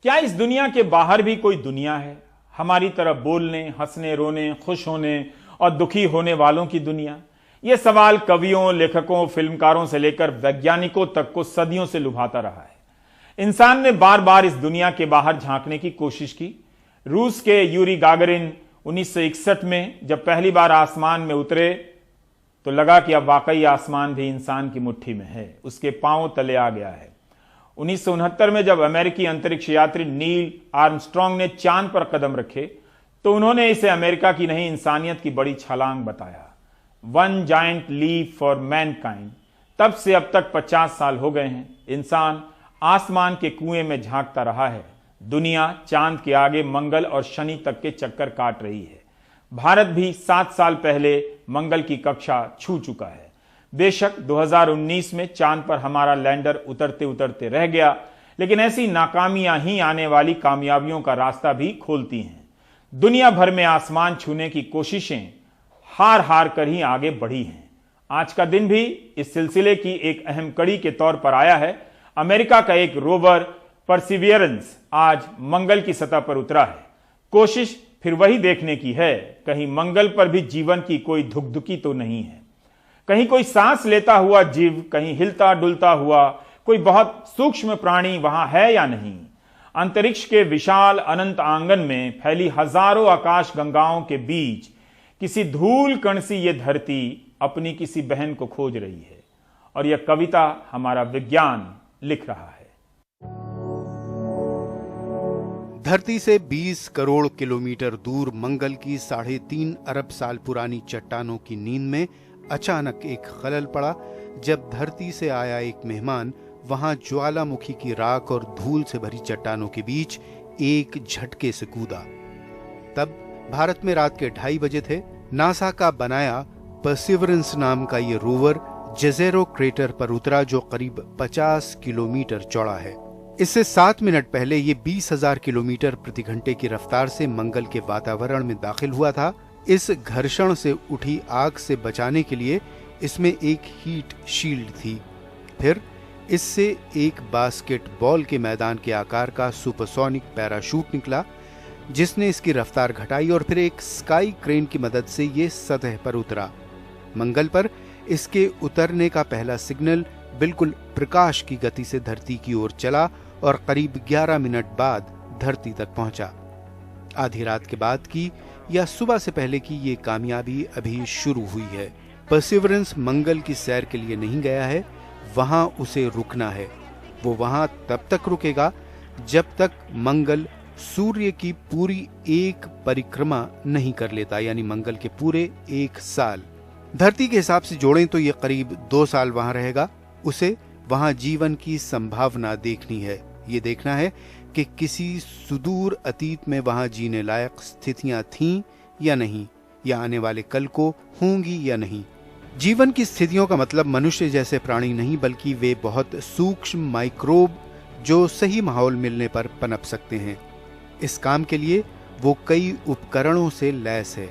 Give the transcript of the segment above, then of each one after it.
क्या इस दुनिया के बाहर भी कोई दुनिया है, हमारी तरह बोलने, हंसने, रोने, खुश होने और दुखी होने वालों की दुनिया? यह सवाल कवियों, लेखकों, फिल्मकारों से लेकर वैज्ञानिकों तक को सदियों से लुभाता रहा है। इंसान ने बार बार इस दुनिया के बाहर झांकने की कोशिश की। रूस के यूरी गागरिन 1961 में जब पहली बार आसमान में उतरे तो लगा कि अब वाकई आसमान भी इंसान की मुट्ठी में है, उसके पांव तले आ गया है। 1969 में जब अमेरिकी अंतरिक्ष यात्री नील आर्मस्ट्रांग ने चांद पर कदम रखे तो उन्होंने इसे अमेरिका की नहीं, इंसानियत की बड़ी छलांग बताया। One giant leap for mankind. तब से अब तक 50 साल हो गए हैं, इंसान आसमान के कुएं में झांकता रहा है। दुनिया चांद के आगे मंगल और शनि तक के चक्कर काट रही है। भारत भी 7 साल पहले मंगल की कक्षा छू चुका है। बेशक 2019 में चांद पर हमारा लैंडर उतरते उतरते रह गया, लेकिन ऐसी नाकामियां ही आने वाली कामयाबियों का रास्ता भी खोलती हैं। दुनिया भर में आसमान छूने की कोशिशें हार हार कर ही आगे बढ़ी हैं। आज का दिन भी इस सिलसिले की एक अहम कड़ी के तौर पर आया है। अमेरिका का एक रोवर परसिवियरेंस आज मंगल की सतह पर उतरा है। कोशिश फिर वही देखने की है, कहीं मंगल पर भी जीवन की कोई धुकधुकी तो नहीं है, कहीं कोई सांस लेता हुआ जीव, कहीं हिलता डुलता हुआ कोई बहुत सूक्ष्म प्राणी वहां है या नहीं। अंतरिक्ष के विशाल अनंत आंगन में फैली हजारों आकाश गंगाओं के बीच किसी धूल कण सी ये धरती अपनी किसी बहन को खोज रही है, और यह कविता हमारा विज्ञान लिख रहा है। धरती से 20 करोड़ किलोमीटर दूर मंगल की 3.5 अरब साल पुरानी चट्टानों की नींद में अचानक एक खलल पड़ा जब धरती से आया एक मेहमान वहां ज्वालामुखी की राख और धूल से भरी चट्टानों के बीच एक झटके से कूदा। तब भारत में रात के 2:30 बजे थे। नासा का बनाया परसिवरेंस नाम का ये रोवर जेज़ेरो क्रेटर पर उतरा जो करीब 50 किलोमीटर चौड़ा है। इससे 7 मिनट पहले ये 20,000 किलोमीटर प्रति घंटे की रफ्तार से मंगल के वातावरण में दाखिल हुआ था। इस घर्षण से उठी आग से बचाने के लिए इसमें एक हीट शील्ड थी। फिर इससे एक बास्केटबॉल के मैदान के आकार का सुपरसोनिक पैराशूट निकला जिसने इसकी रफ्तार घटाई और फिर एक स्काई क्रेन की मदद से ये सतह पर उतरा। मंगल पर इसके उतरने का पहला सिग्नल बिल्कुल प्रकाश की गति से धरती की ओर चला और करीब 11 मिनट बाद धरती तक पहुंचा। आधी रात के बाद की या सुबह से पहले की ये कामयाबी अभी शुरू हुई है। परसिवरेंस मंगल की सैर के लिए नहीं गया है, वहां उसे रुकना है। वो वहां तब तक रुकेगा जब तक मंगल सूर्य की पूरी एक परिक्रमा नहीं कर लेता, यानी मंगल के पूरे 1 साल। धरती के हिसाब से जोड़ें तो ये करीब 2 साल वहां रहेगा। उसे वहां जीवन की संभावना देखनी है। ये देखना है कि किसी सुदूर अतीत में वहां जीने लायक स्थितियां थीं या नहीं, या आने वाले कल को होंगी या नहीं। जीवन की स्थितियों का मतलब मनुष्य जैसे प्राणी नहीं, बल्कि वे बहुत सूक्ष्म माइक्रोब जो सही माहौल मिलने पर पनप सकते हैं। इस काम के लिए वो कई उपकरणों से लैस है।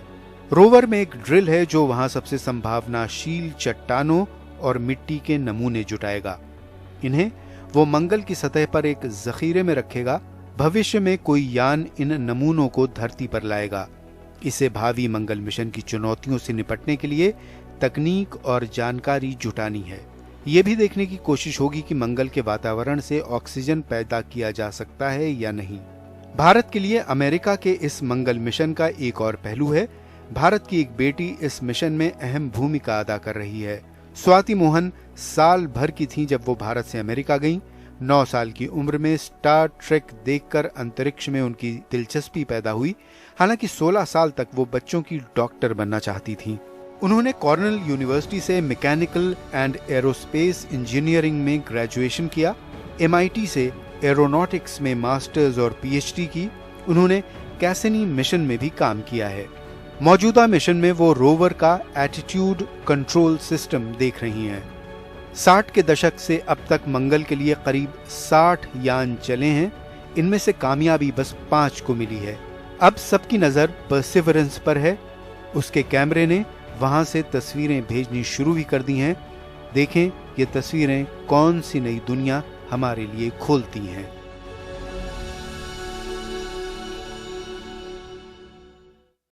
रोवर में एक ड्रिल है जो वहां सबसे संभावनाशील चट्टानों और मिट्टी के नमूने जुटाएगा। इन्हें वो मंगल की सतह पर एक जखीरे में रखेगा। भविष्य में कोई यान इन नमूनों को धरती पर लाएगा। इसे भावी मंगल मिशन की चुनौतियों से निपटने के लिए तकनीक और जानकारी जुटानी है। ये भी देखने की कोशिश होगी कि मंगल के वातावरण से ऑक्सीजन पैदा किया जा सकता है या नहीं। भारत के लिए अमेरिका के इस मंगल मिशन का एक और पहलू है। भारत की एक बेटी इस मिशन में अहम भूमिका अदा कर रही है। स्वाति मोहन साल भर की थीं जब वो भारत से अमेरिका गईं। 9 साल की उम्र में स्टार ट्रेक देखकर अंतरिक्ष में उनकी दिलचस्पी पैदा हुई। हालांकि 16 साल तक वो बच्चों की डॉक्टर बनना चाहती थीं। उन्होंने कॉर्नेल यूनिवर्सिटी से मैकेनिकल एंड एरोस्पेस इंजीनियरिंग में ग्रेजुएशन किया। MIT से एरोनॉटिक्स में मास्टर्स और PhD की। उन्होंने कैसिनी मिशन में भी काम किया है। मौजूदा मिशन में वो रोवर का एटीट्यूड कंट्रोल सिस्टम देख रही हैं। 60 के दशक से अब तक मंगल के लिए करीब 60 यान चले हैं। इनमें से कामयाबी बस 5 को मिली है। अब सबकी नजर परसिवरेंस पर है। उसके कैमरे ने वहां से तस्वीरें भेजनी शुरू भी कर दी हैं। देखें ये तस्वीरें कौन सी नई दुनिया हमारे लिए खोलती हैं।